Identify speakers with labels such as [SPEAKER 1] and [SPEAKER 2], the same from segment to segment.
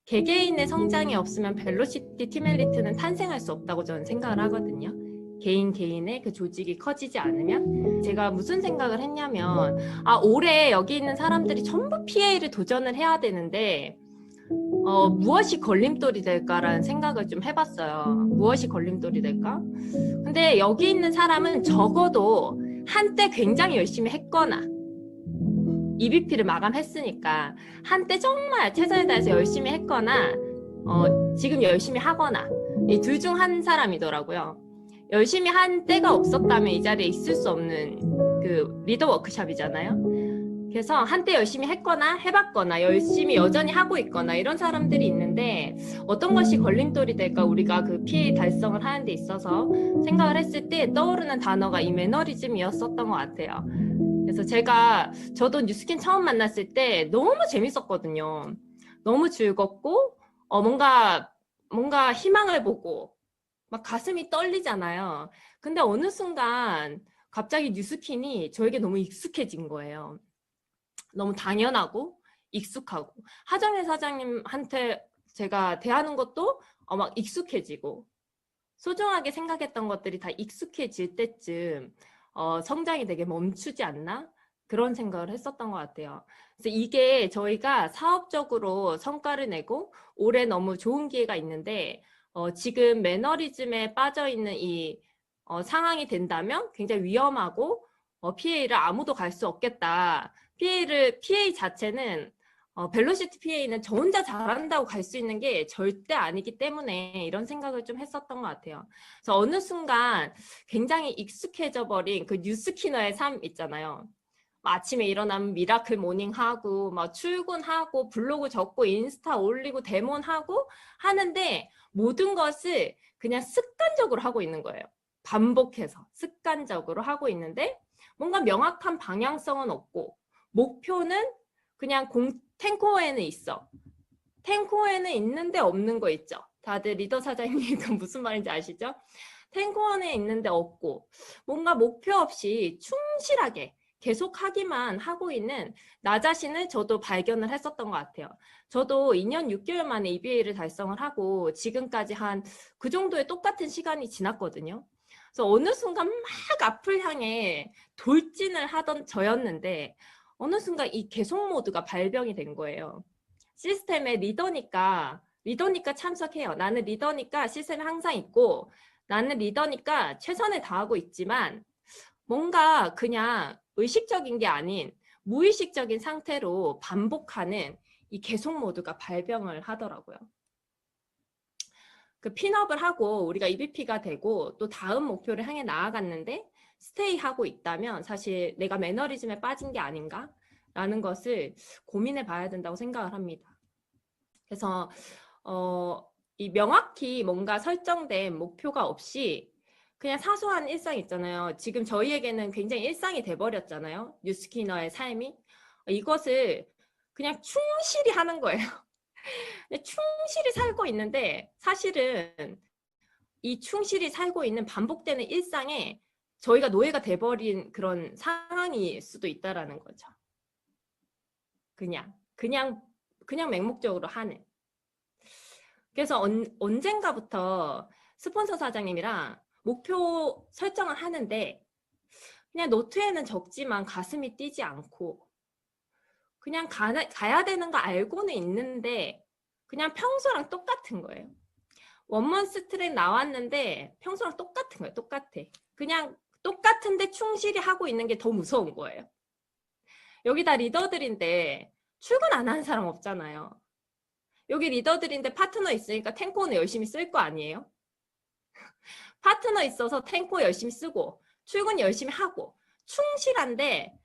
[SPEAKER 1] 개개인의 성장이 없으면 벨로시티 팀 엘리트는 탄생할 수 없다고 저는 생각을 하거든요. 개인의 그 조직이 커지지 않으면. 제가 무슨 생각을 했냐면, 올해 여기 있는 사람들이 전부 PA를 도전을 해야 되는데 무엇이 걸림돌이 될까라는 생각을 좀 해봤어요. 무엇이 걸림돌이 될까? 근데 여기 있는 사람은 적어도 한때 굉장히 열심히 했거나 EBP를 마감했으니까 한때 정말 최선을 다해서 열심히 했거나 지금 열심히 하거나 이 둘 중 한 사람이더라고요. 열심히 한 때가 없었다면 이 자리에 있을 수 없는 그 리더 워크숍이잖아요. 그래서 한때 열심히 했거나 해봤거나 열심히 여전히 하고 있거나 이런 사람들이 있는데, 어떤 것이 걸림돌이 될까? 우리가 그 PA 달성을 하는 데 있어서 생각을 했을 때 떠오르는 단어가 이 매너리즘이었었던 것 같아요. 그래서 저도 뉴스킨 처음 만났을 때 너무 재밌었거든요. 너무 즐겁고 뭔가 희망을 보고 막 가슴이 떨리잖아요. 근데 어느 순간 갑자기 뉴스킨이 저에게 너무 익숙해진 거예요. 너무 당연하고 익숙하고, 하정혜 사장님한테 제가 대하는 것도 막 익숙해지고, 소중하게 생각했던 것들이 다 익숙해질 때쯤 성장이 되게 멈추지 않나? 그런 생각을 했었던 것 같아요. 그래서 이게 저희가 사업적으로 성과를 내고 올해 너무 좋은 기회가 있는데 지금 매너리즘에 빠져있는 이 상황이 된다면 굉장히 위험하고 PA를 아무도 갈 수 없겠다. PA 자체는 벨로시티 PA는 저 혼자 잘한다고 갈 수 있는 게 절대 아니기 때문에 이런 생각을 좀 했었던 것 같아요. 그래서 어느 순간 굉장히 익숙해져 버린 그 뉴스키너의 삶 있잖아요. 아침에 일어나면 미라클 모닝하고 막 출근하고 블로그 적고 인스타 올리고 데몬하고 하는데, 모든 것을 그냥 습관적으로 하고 있는 거예요. 반복해서 습관적으로 하고 있는데 뭔가 명확한 방향성은 없고, 목표는 그냥 탱코어에는 있어. 탱코어에는 있는데 없는 거 있죠. 다들 리더 사장님 그 무슨 말인지 아시죠? 탱코어에 있는데 없고, 뭔가 목표 없이 충실하게 계속 하기만 하고 있는 나 자신을 저도 발견을 했었던 것 같아요. 저도 2년 6개월 만에 EBA를 달성을 하고 지금까지 한 그 정도의 똑같은 시간이 지났거든요. 그래서 어느 순간 막 앞을 향해 돌진을 하던 저였는데 어느 순간 이 계속 모드가 발병이 된 거예요. 시스템의 리더니까 참석해요. 나는 리더니까 시스템에 항상 있고, 나는 리더니까 최선을 다하고 있지만 뭔가 그냥 의식적인 게 아닌 무의식적인 상태로 반복하는 이 계속 모드가 발병을 하더라고요. 그 핀업을 하고 우리가 EBP가 되고 또 다음 목표를 향해 나아갔는데 스테이하고 있다면 사실 내가 매너리즘에 빠진 게 아닌가? 라는 것을 고민해 봐야 된다고 생각을 합니다. 그래서 이 명확히 뭔가 설정된 목표가 없이 그냥 사소한 일상 있잖아요. 지금 저희에게는 굉장히 일상이 돼버렸잖아요. 뉴스키너의 삶이. 이것을 그냥 충실히 하는 거예요. 충실히 살고 있는데 사실은 이 충실히 살고 있는 반복되는 일상에 저희가 노예가 돼버린 그런 상황일 수도 있다라는 거죠. 그냥 맹목적으로 하는. 그래서 언젠가부터 스폰서 사장님이랑 목표 설정을 하는데 그냥 노트에는 적지만 가슴이 뛰지 않고 그냥 가야 되는 거 알고는 있는데 그냥 평소랑 똑같은 거예요. 원먼스 트랙 나왔는데 평소랑 똑같은 거예요. 똑같아. 그냥 똑같은데 충실히 하고 있는 게 더 무서운 거예요. 여기 다 리더들인데 출근 안 하는 사람 없잖아요. 여기 리더들인데 파트너 있으니까 탱코는 열심히 쓸 거 아니에요? 파트너 있어서 탱코 열심히 쓰고 출근 열심히 하고 충실한데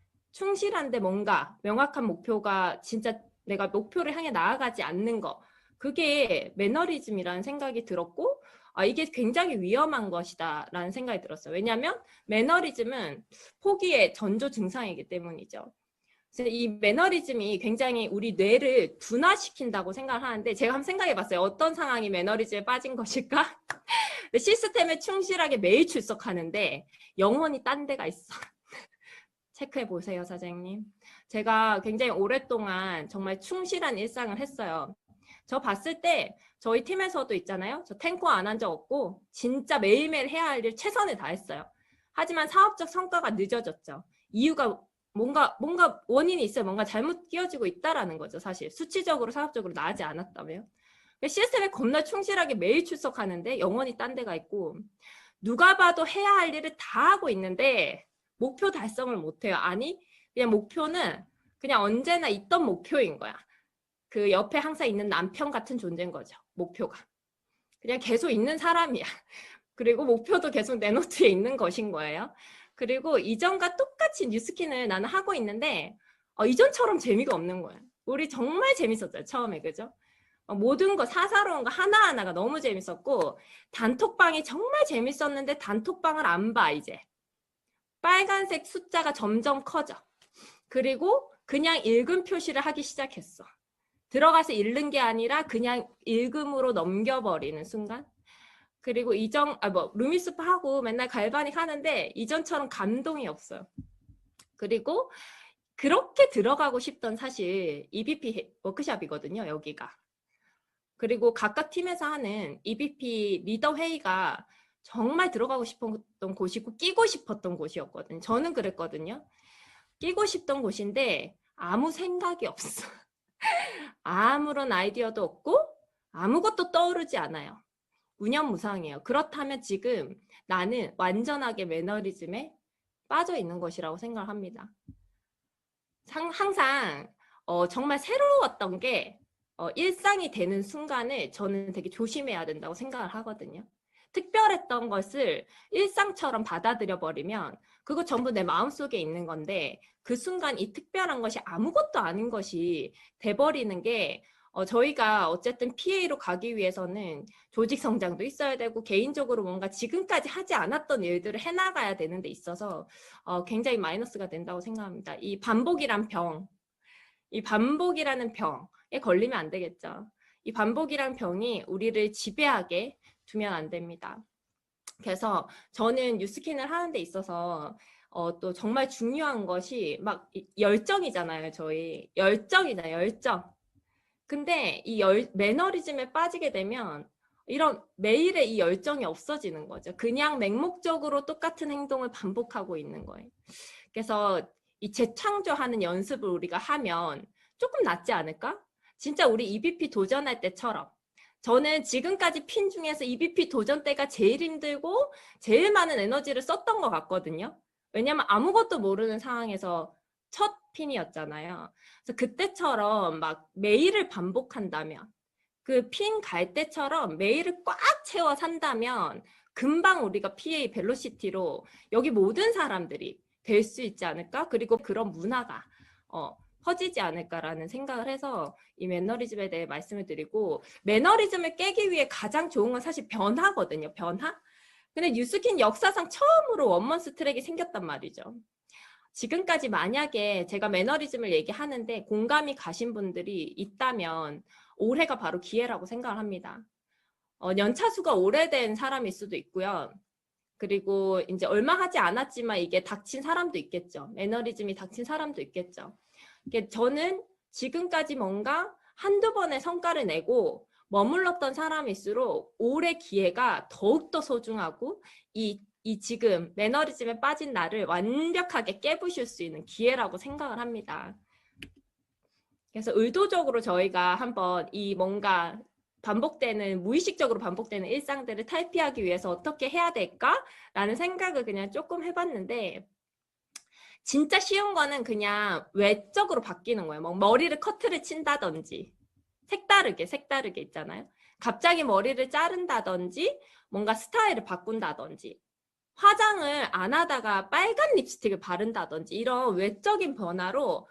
[SPEAKER 1] 뭔가 명확한 목표가 진짜 내가 목표를 향해 나아가지 않는 거, 그게 매너리즘이라는 생각이 들었고 이게 굉장히 위험한 것이다 라는 생각이 들었어요. 왜냐하면 매너리즘은 포기의 전조 증상이기 때문이죠. 이 매너리즘이 굉장히 우리 뇌를 둔화시킨다고 생각을 하는데, 제가 한번 생각해 봤어요. 어떤 상황이 매너리즘에 빠진 것일까? 시스템에 충실하게 매일 출석하는데 영혼이 딴 데가 있어. 체크해 보세요, 사장님. 제가 굉장히 오랫동안 정말 충실한 일상을 했어요. 저 봤을 때 저희 팀에서도 있잖아요. 저 탱커 안 한 적 없고 진짜 매일매일 해야 할 일 최선을 다했어요. 하지만 사업적 성과가 늦어졌죠. 이유가 뭔가 원인이 있어요. 뭔가 잘못 끼워지고 있다라는 거죠. 사실 수치적으로 사업적으로 나아지 않았다면. 시스템에 겁나 충실하게 매일 출석하는데 영원히 딴 데가 있고, 누가 봐도 해야 할 일을 다 하고 있는데 목표 달성을 못해요. 아니, 그냥 목표는 그냥 언제나 있던 목표인 거야. 그 옆에 항상 있는 남편 같은 존재인 거죠. 목표가. 그냥 계속 있는 사람이야. 그리고 목표도 계속 내 노트에 있는 것인 거예요. 그리고 이전과 똑같이 뉴스킨을 나는 하고 있는데 이전처럼 재미가 없는 거예요. 우리 정말 재밌었죠. 처음에. 그죠? 모든 거 사사로운 거 하나하나가 너무 재밌었고, 단톡방이 정말 재밌었는데 단톡방을 안 봐. 이제 빨간색 숫자가 점점 커져. 그리고 그냥 읽음 표시를 하기 시작했어. 들어가서 읽는 게 아니라 그냥 읽음으로 넘겨버리는 순간. 그리고 루미스프 하고 맨날 갈바닉 하는데 이전처럼 감동이 없어요. 그리고 그렇게 들어가고 싶던 사실 EBP 워크숍이거든요, 여기가. 그리고 각각 팀에서 하는 EBP 리더 회의가 정말 들어가고 싶었던 곳이고 끼고 싶었던 곳이었거든요. 저는 그랬거든요. 끼고 싶던 곳인데 아무 생각이 없어. 아무런 아이디어도 없고 아무것도 떠오르지 않아요. 무념무상이에요. 그렇다면 지금 나는 완전하게 매너리즘에 빠져 있는 것이라고 생각합니다. 항상 정말 새로웠던 게 일상이 되는 순간을 저는 되게 조심해야 된다고 생각을 하거든요. 특별했던 것을 일상처럼 받아들여 버리면 그거 전부 내 마음속에 있는 건데 그 순간 이 특별한 것이 아무것도 아닌 것이 돼버리는 게 저희가 어쨌든 PA로 가기 위해서는 조직 성장도 있어야 되고 개인적으로 뭔가 지금까지 하지 않았던 일들을 해나가야 되는 데 있어서 굉장히 마이너스가 된다고 생각합니다. 이 반복이란 병, 이 반복이라는 병에 걸리면 안 되겠죠. 이 반복이란 병이 우리를 지배하게 두면 안 됩니다. 그래서 저는 뉴스킨을 하는 데 있어서 또 정말 중요한 것이 막 열정이잖아요. 저희 열정이잖아요. 열정. 근데 이 매너리즘에 빠지게 되면 이런 매일의 이 열정이 없어지는 거죠. 그냥 맹목적으로 똑같은 행동을 반복하고 있는 거예요. 그래서 이 재창조하는 연습을 우리가 하면 조금 낫지 않을까? 진짜 우리 EBP 도전할 때처럼. 저는 지금까지 핀 중에서 EBP 도전 때가 제일 힘들고 제일 많은 에너지를 썼던 것 같거든요. 왜냐면 아무것도 모르는 상황에서 첫 핀이었잖아요. 그래서 그때처럼 막 매일을 반복한다면, 그 핀 갈 때처럼 매일을 꽉 채워 산다면 금방 우리가 PA 벨로시티로 여기 모든 사람들이 될 수 있지 않을까? 그리고 그런 문화가 퍼지지 않을까라는 생각을 해서 이 매너리즘에 대해 말씀을 드리고, 매너리즘을 깨기 위해 가장 좋은 건 사실 변화거든요. 변화? 근데 뉴스킨 역사상 처음으로 원먼스 트랙이 생겼단 말이죠. 지금까지 만약에 제가 매너리즘을 얘기하는데 공감이 가신 분들이 있다면 올해가 바로 기회라고 생각을 합니다. 연차수가 오래된 사람일 수도 있고요. 그리고 이제 얼마 하지 않았지만 이게 닥친 사람도 있겠죠. 매너리즘이 닥친 사람도 있겠죠. 저는 지금까지 뭔가 한두 번의 성과를 내고 머물렀던 사람일수록 올해 기회가 더욱더 소중하고 이 지금 매너리즘에 빠진 나를 완벽하게 깨부실 수 있는 기회라고 생각을 합니다. 그래서 의도적으로 저희가 한번 이 뭔가 반복되는, 무의식적으로 반복되는 일상들을 탈피하기 위해서 어떻게 해야 될까라는 생각을 그냥 조금 해봤는데, 진짜 쉬운 거는 그냥 외적으로 바뀌는 거예요. 뭐 머리를 커트를 친다든지, 색다르게 있잖아요. 갑자기 머리를 자른다든지, 뭔가 스타일을 바꾼다든지, 화장을 안 하다가 빨간 립스틱을 바른다든지, 이런 외적인 변화로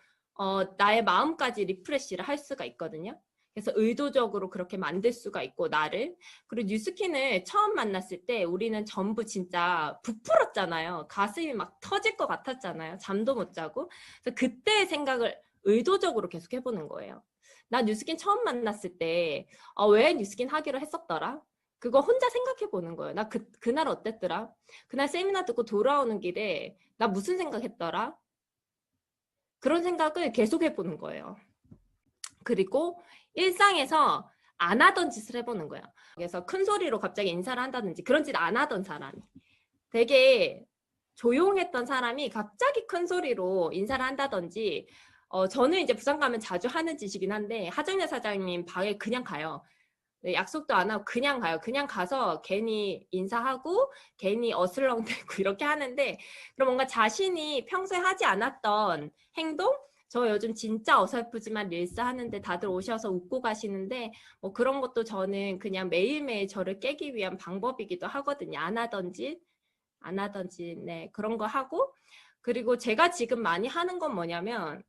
[SPEAKER 1] 나의 마음까지 리프레시를 할 수가 있거든요. 그래서 의도적으로 그렇게 만들 수가 있고, 나를. 그리고 뉴스킨을 처음 만났을 때 우리는 전부 진짜 부풀었잖아요. 가슴이 막 터질 것 같았잖아요. 잠도 못 자고. 그래서 그때의 생각을 의도적으로 계속 해보는 거예요. 나 뉴스킨 처음 만났을 때 왜 뉴스킨 하기로 했었더라? 그거 혼자 생각해 보는 거예요. 나 그날 어땠더라? 그날 세미나 듣고 돌아오는 길에 나 무슨 생각했더라? 그런 생각을 계속 해보는 거예요. 그리고 일상에서 안 하던 짓을 해보는 거야. 그래서 큰 소리로 갑자기 인사를 한다든지 그런 짓 안 하던 사람이, 되게 조용했던 사람이 갑자기 큰 소리로 인사를 한다든지, 저는 이제 부산 가면 자주 하는 짓이긴 한데 하정래 사장님 방에 그냥 가요. 네, 약속도 안 하고 그냥 가요. 그냥 가서 괜히 인사하고 괜히 어슬렁대고 이렇게 하는데, 그럼 뭔가 자신이 평소에 하지 않았던 행동? 저 요즘 진짜 어설프지만 릴스 하는데 다들 오셔서 웃고 가시는데, 뭐 그런 것도 저는 그냥 매일매일 저를 깨기 위한 방법이기도 하거든요. 안 하던지, 네, 그런 거 하고. 그리고 제가 지금 많이 하는 건 뭐냐면,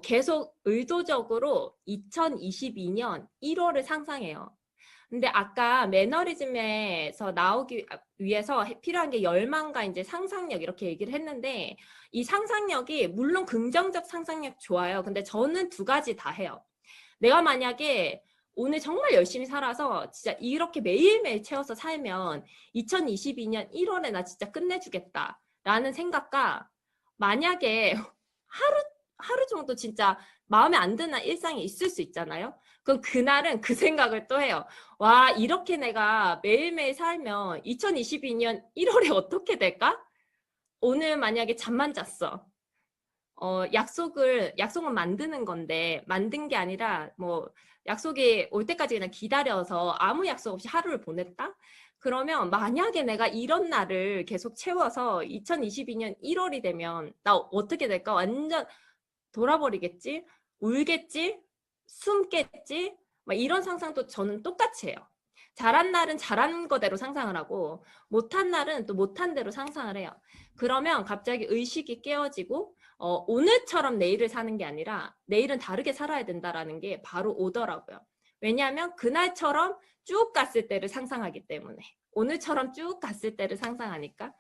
[SPEAKER 1] 계속 의도적으로 2022년 1월을 상상해요. 근데 아까 매너리즘에서 나오기 위해서 필요한 게 열망과 이제 상상력 이렇게 얘기를 했는데, 이 상상력이 물론 긍정적 상상력 좋아요. 근데 저는 두 가지 다 해요. 내가 만약에 오늘 정말 열심히 살아서 진짜 이렇게 매일매일 채워서 살면 2022년 1월에 나 진짜 끝내주겠다 라는 생각과, 만약에 하루 정도 진짜 마음에 안 드는 일상이 있을 수 있잖아요. 그럼 그날은 그 생각을 또 해요. 와, 이렇게 내가 매일매일 살면 2022년 1월에 어떻게 될까? 오늘 만약에 잠만 잤어. 약속은 만드는 건데, 만든 게 아니라 뭐 약속이 올 때까지 그냥 기다려서 아무 약속 없이 하루를 보냈다? 그러면 만약에 내가 이런 날을 계속 채워서 2022년 1월이 되면 나 어떻게 될까? 완전 돌아버리겠지? 울겠지? 숨겠지? 막 이런 상상도 저는 똑같이 해요. 잘한 날은 잘한 거대로 상상을 하고 못한 날은 또 못한 대로 상상을 해요. 그러면 갑자기 의식이 깨어지고 오늘처럼 내일을 사는 게 아니라 내일은 다르게 살아야 된다라는 게 바로 오더라고요. 왜냐하면 그날처럼 쭉 갔을 때를 상상하기 때문에. 오늘처럼 쭉 갔을 때를 상상하니까.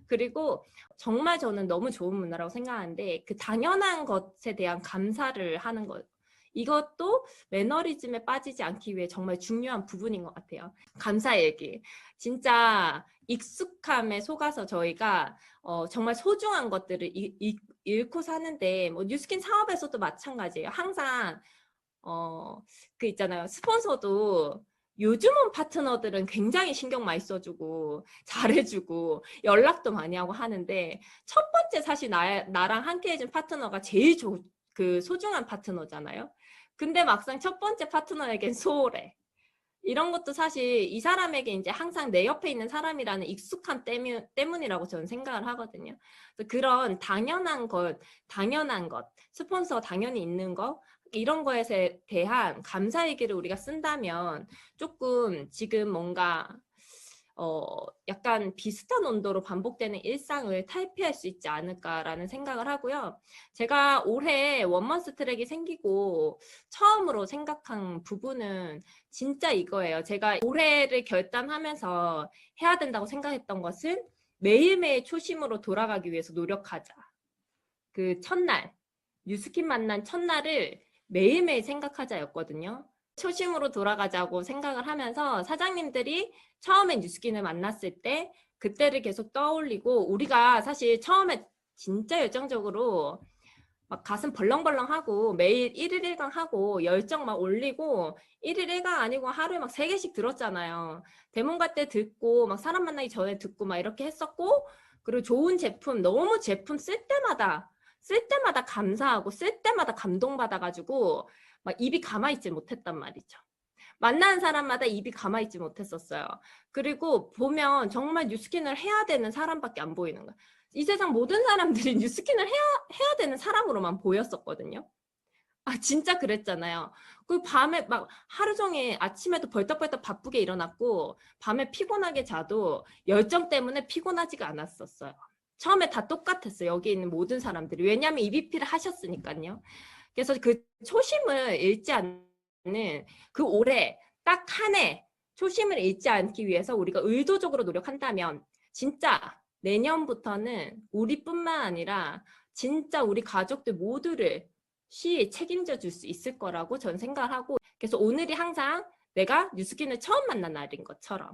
[SPEAKER 1] 그리고 정말 저는 너무 좋은 문화라고 생각하는데, 그 당연한 것에 대한 감사를 하는 것. 이것도 매너리즘에 빠지지 않기 위해 정말 중요한 부분인 것 같아요. 감사 얘기. 진짜 익숙함에 속아서 저희가 정말 소중한 것들을 잃고 사는데, 뭐 뉴스킨 사업에서도 마찬가지예요. 항상 그 있잖아요. 스폰서도 요즘은 파트너들은 굉장히 신경 많이 써주고 잘해주고 연락도 많이 하고 하는데, 첫 번째 사실 나랑 함께 해준 파트너가 제일 그 소중한 파트너잖아요. 근데 막상 첫 번째 파트너에겐 소홀해. 이런 것도 사실 이 사람에게 이제 항상 내 옆에 있는 사람이라는 익숙함 때문이라고 저는 생각을 하거든요. 그래서 그런 당연한 것, 스폰서 당연히 있는 거, 이런 거에 대한 감사 얘기를 우리가 쓴다면 조금 지금 뭔가 약간 비슷한 온도로 반복되는 일상을 탈피할 수 있지 않을까라는 생각을 하고요. 제가 올해 원먼스 트랙이 생기고 처음으로 생각한 부분은 진짜 이거예요. 제가 올해를 결단하면서 해야 된다고 생각했던 것은 매일매일 초심으로 돌아가기 위해서 노력하자. 그 첫날, 뉴스킨 만난 첫날을 매일매일 생각하자였거든요. 초심으로 돌아가자고 생각을 하면서 사장님들이 처음에 뉴스킨을 만났을 때 그때를 계속 떠올리고, 우리가 사실 처음에 진짜 열정적으로 막 가슴 벌렁벌렁하고 매일 1일 1강 하고 열정 막 올리고 1일 1강 아니고 하루에 막 3개씩 들었잖아요. 대문 갈 때 듣고 막 사람 만나기 전에 듣고 막 이렇게 했었고, 그리고 좋은 제품, 너무 제품 쓸 때마다 감사하고 쓸 때마다 감동받아가지고 막 입이 가만있지 못했단 말이죠. 만나는 사람마다 입이 가만있지 못했었어요. 그리고 보면 정말 뉴스킨을 해야 되는 사람밖에 안 보이는 거야. 이 세상 모든 사람들이 뉴스킨을 해야 되는 사람으로만 보였었거든요. 아, 진짜 그랬잖아요. 그 밤에 막 하루 종일 아침에도 벌떡벌떡 바쁘게 일어났고 밤에 피곤하게 자도 열정 때문에 피곤하지가 않았었어요. 처음에 다 똑같았어요. 여기 있는 모든 사람들이. 왜냐하면 EBP를 하셨으니까요. 그래서 그 초심을 잃지 않는, 그 올해 딱 한 해 초심을 잃지 않기 위해서 우리가 의도적으로 노력한다면 진짜 내년부터는 우리뿐만 아니라 진짜 우리 가족들 모두를 책임져 줄 수 있을 거라고 전 생각하고, 그래서 오늘이 항상 내가 뉴스킨을 처음 만난 날인 것처럼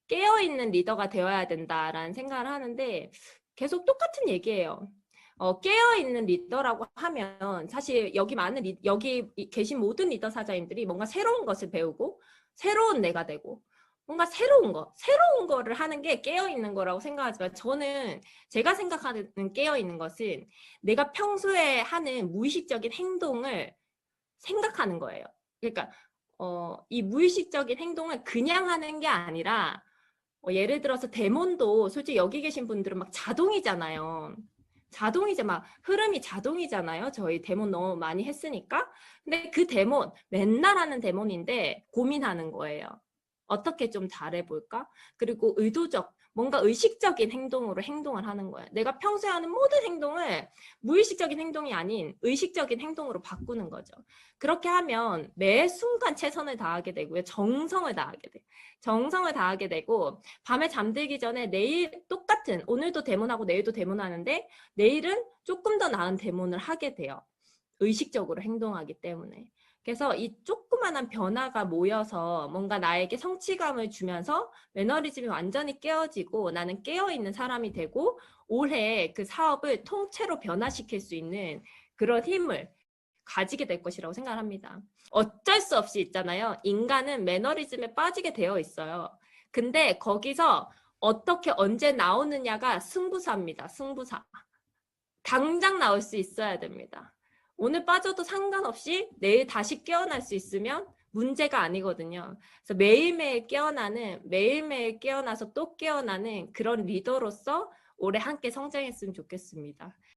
[SPEAKER 1] 깨어있는 리더가 되어야 된다라는 생각을 하는데, 계속 똑같은 얘기예요. 깨어있는 리더라고 하면 사실 여기 여기 계신 모든 리더 사자님들이 뭔가 새로운 것을 배우고 새로운 내가 되고 뭔가 새로운 거를 하는 게 깨어있는 거라고 생각하지만 저는 제가 생각하는 깨어있는 것은 내가 평소에 하는 무의식적인 행동을 생각하는 거예요. 그러니까 이 무의식적인 행동을 그냥 하는 게 아니라 예를 들어서 데몬도 솔직히 여기 계신 분들은 막 자동이잖아요. 막 흐름이 자동이잖아요. 저희 데몬 너무 많이 했으니까. 근데 그 데몬 맨날 하는 데몬인데 고민하는 거예요. 어떻게 좀 잘해볼까? 그리고 뭔가 의식적인 행동으로 행동을 하는 거예요. 내가 평소에 하는 모든 행동을 무의식적인 행동이 아닌 의식적인 행동으로 바꾸는 거죠. 그렇게 하면 매 순간 최선을 다하게 되고요. 정성을 다하게 되고 밤에 잠들기 전에 내일 똑같은 오늘도 데몬하고 내일도 데몬하는데 내일은 조금 더 나은 데몬을 하게 돼요. 의식적으로 행동하기 때문에. 그래서 이 조그만한 변화가 모여서 뭔가 나에게 성취감을 주면서 매너리즘이 완전히 깨어지고 나는 깨어있는 사람이 되고 올해 그 사업을 통째로 변화시킬 수 있는 그런 힘을 가지게 될 것이라고 생각합니다. 어쩔 수 없이 있잖아요. 인간은 매너리즘에 빠지게 되어 있어요. 근데 거기서 어떻게 언제 나오느냐가 승부사입니다. 승부사. 당장 나올 수 있어야 됩니다. 오늘 빠져도 상관없이 내일 다시 깨어날 수 있으면 문제가 아니거든요. 그래서 매일매일 깨어나서 또 깨어나는 그런 리더로서 올해 함께 성장했으면 좋겠습니다.